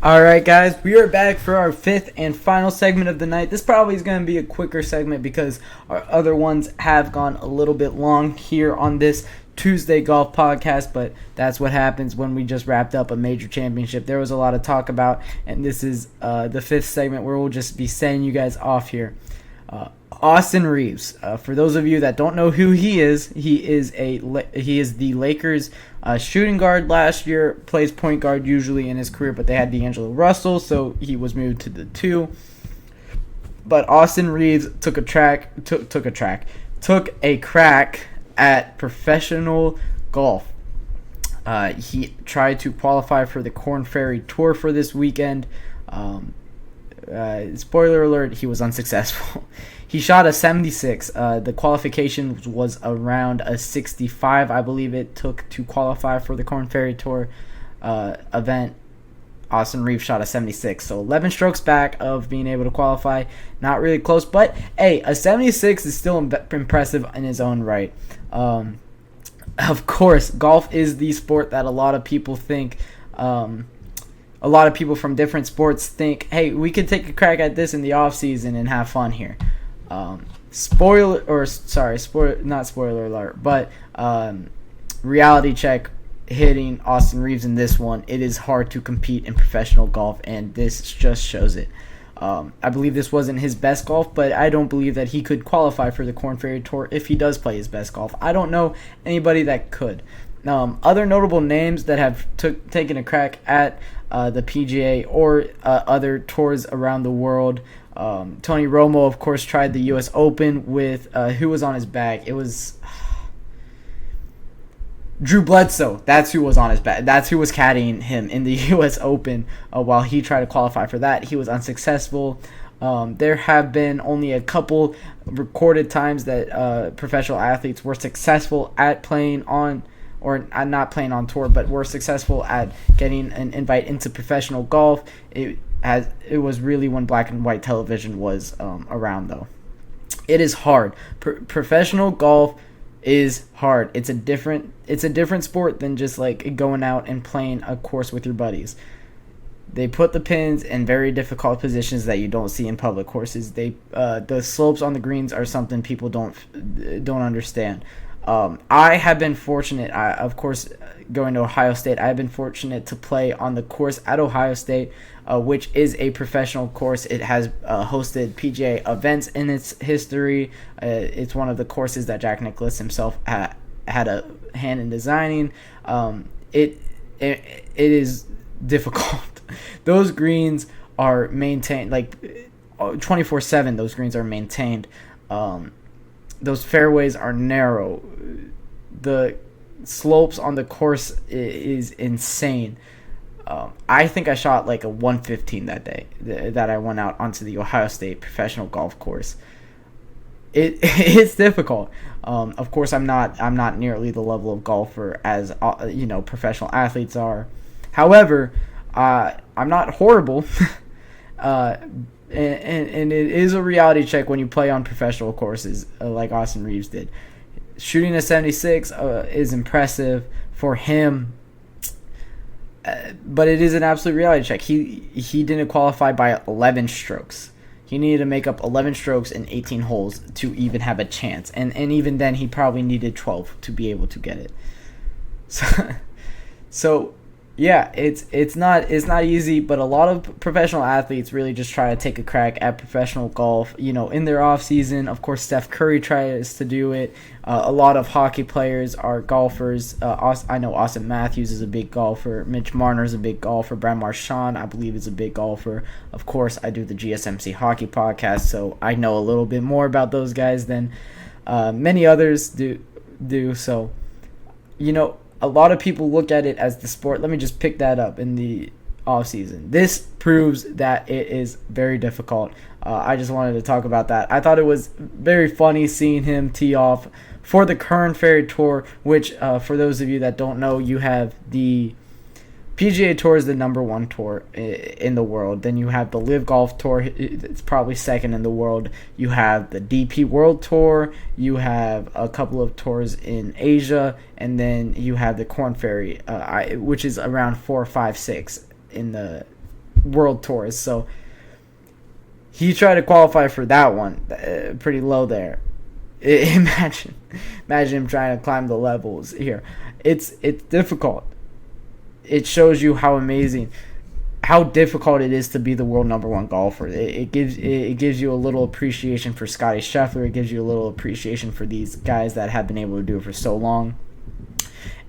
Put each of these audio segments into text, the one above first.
Alright guys, we are back for our fifth and final segment of the night. This probably is going to be a quicker segment because our other ones have gone a little bit long here on this Tuesday Golf Podcast, but that's what happens when we just wrapped up a major championship. There was a lot of talk about, and this is the fifth segment where we'll just be sending you guys off here. Austin Reaves. For those of you that don't know who he is the Lakers shooting guard last year. Plays point guard usually in his career, but they had D'Angelo Russell, so he was moved to the 2. But Austin Reaves took a crack at professional golf. He tried to qualify for the Korn Ferry Tour for this weekend. Spoiler alert, he was unsuccessful. He shot a 76. The qualification was around a 65, I believe it took to qualify for the Korn Ferry Tour event. Austin Reaves shot a 76, so 11 strokes back of being able to qualify. Not really close, but hey, a 76 is still impressive in his own right. Of course, golf is the sport that a lot of people think... a lot of people from different sports think, hey, we could take a crack at this in the off season and have fun here. Spoiler alert, but reality check, hitting Austin Reaves in this one, it is hard to compete in professional golf, and this just shows it. I believe this wasn't his best golf, but I don't believe that he could qualify for the Korn Ferry Tour if he does play his best golf. I don't know anybody that could. Other notable names that have taken a crack at the PGA or other tours around the world. Tony Romo, of course, tried the U.S. Open with who was on his bag? It was Drew Bledsoe. That's who was on his bag. That's who was caddying him in the U.S. Open while he tried to qualify for that. He was unsuccessful. There have been only a couple recorded times that professional athletes were successful at playing on, or not playing on tour, but were successful at getting an invite into professional golf. It was really when black and white television was around, though. It is hard. Professional golf is hard. It's a different sport than just like going out and playing a course with your buddies. They put the pins in very difficult positions that you don't see in public courses. The slopes on the greens are something people don't understand. I have been fortunate, of course, going to Ohio State, I've been fortunate to play on the course at Ohio State, which is a professional course. It has hosted PGA events in its history. It's one of the courses that Jack Nicklaus himself had a hand in designing. It is difficult. Those greens are maintained, like 24/7, those greens are maintained. Those fairways are narrow. The slopes on the course is insane. I think I shot like a 115 that day that I went out onto the Ohio State professional golf course. It's difficult. Of course, I'm not nearly the level of golfer as professional athletes are. However, I'm not horrible. And it is a reality check when you play on professional courses like Austin Reaves did. Shooting a 76 is impressive for him, but it is an absolute reality check. He didn't qualify by 11 strokes. He needed to make up 11 strokes in 18 holes to even have a chance, and even then he probably needed 12 to be able to get it. So yeah, it's not easy, but a lot of professional athletes really just try to take a crack at professional golf, in their off season. Of course, Steph Curry tries to do it. A lot of hockey players are golfers. I know Austin Matthews is a big golfer. Mitch Marner is a big golfer. Brad Marchand, I believe, is a big golfer. Of course, I do the GSMC hockey podcast, so I know a little bit more about those guys than many others do. So, a lot of people look at it as the sport. Let me just pick that up in the off season. This proves that it is very difficult. I just wanted to talk about that. I thought it was very funny seeing him tee off for the Korn Ferry Tour, which for those of you that don't know, you have the PGA Tour is the number one tour in the world. Then you have the Live Golf Tour. It's probably second in the world. You have the DP World Tour. You have a couple of tours in Asia. And then you have the Korn Ferry, which is around 4, 5, 6 in the world tours. So he tried to qualify for that one, pretty low there. Imagine him trying to climb the levels here. It's difficult. It shows you how amazing, how difficult it is to be the world number one golfer. It gives you a little appreciation for Scotty Scheffler. It gives you a little appreciation for these guys that have been able to do it for so long.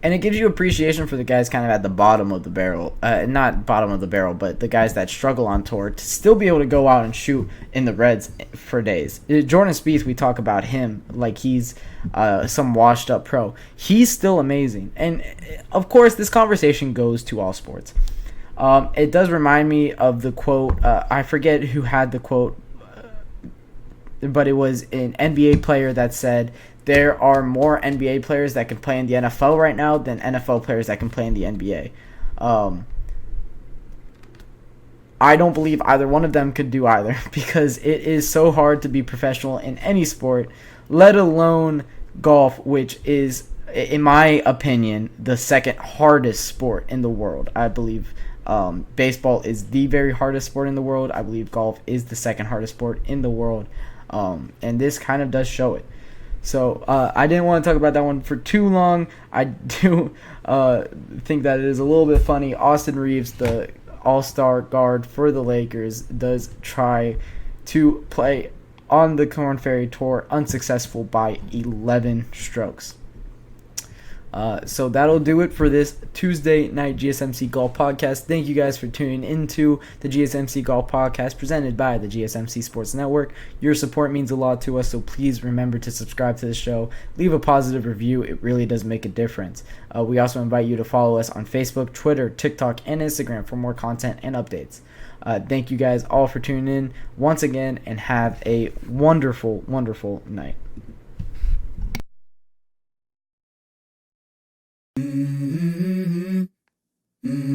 And it gives you appreciation for the guys kind of at the bottom of the barrel. Not bottom of the barrel, but the guys that struggle on tour to still be able to go out and shoot in the reds for days. Jordan Spieth, we talk about him like he's some washed up pro. He's still amazing. And, of course, this conversation goes to all sports. It does remind me of the quote. I forget who had the quote, but it was an NBA player that said, there are more NBA players that can play in the NFL right now than NFL players that can play in the NBA. I don't believe either one of them could do either, because it is so hard to be professional in any sport, let alone golf, which is, in my opinion, the second hardest sport in the world. I believe baseball is the very hardest sport in the world. I believe golf is the second hardest sport in the world. And this kind of does show it. So I didn't want to talk about that one for too long. I do think that it is a little bit funny. Austin Reaves, the all-star guard for the Lakers, does try to play on the Korn Ferry Tour, unsuccessful by 11 strokes. So that'll do it for this Tuesday night GSMC Golf Podcast. Thank you guys for tuning into the GSMC Golf Podcast presented by the GSMC Sports Network. Your support means a lot to us, so please remember to subscribe to the show. Leave a positive review. It really does make a difference. We also invite you to follow us on Facebook, Twitter, TikTok, and Instagram for more content and updates. Thank you guys all for tuning in once again, and have a wonderful, wonderful night. Mm-hmm. Mm-hmm.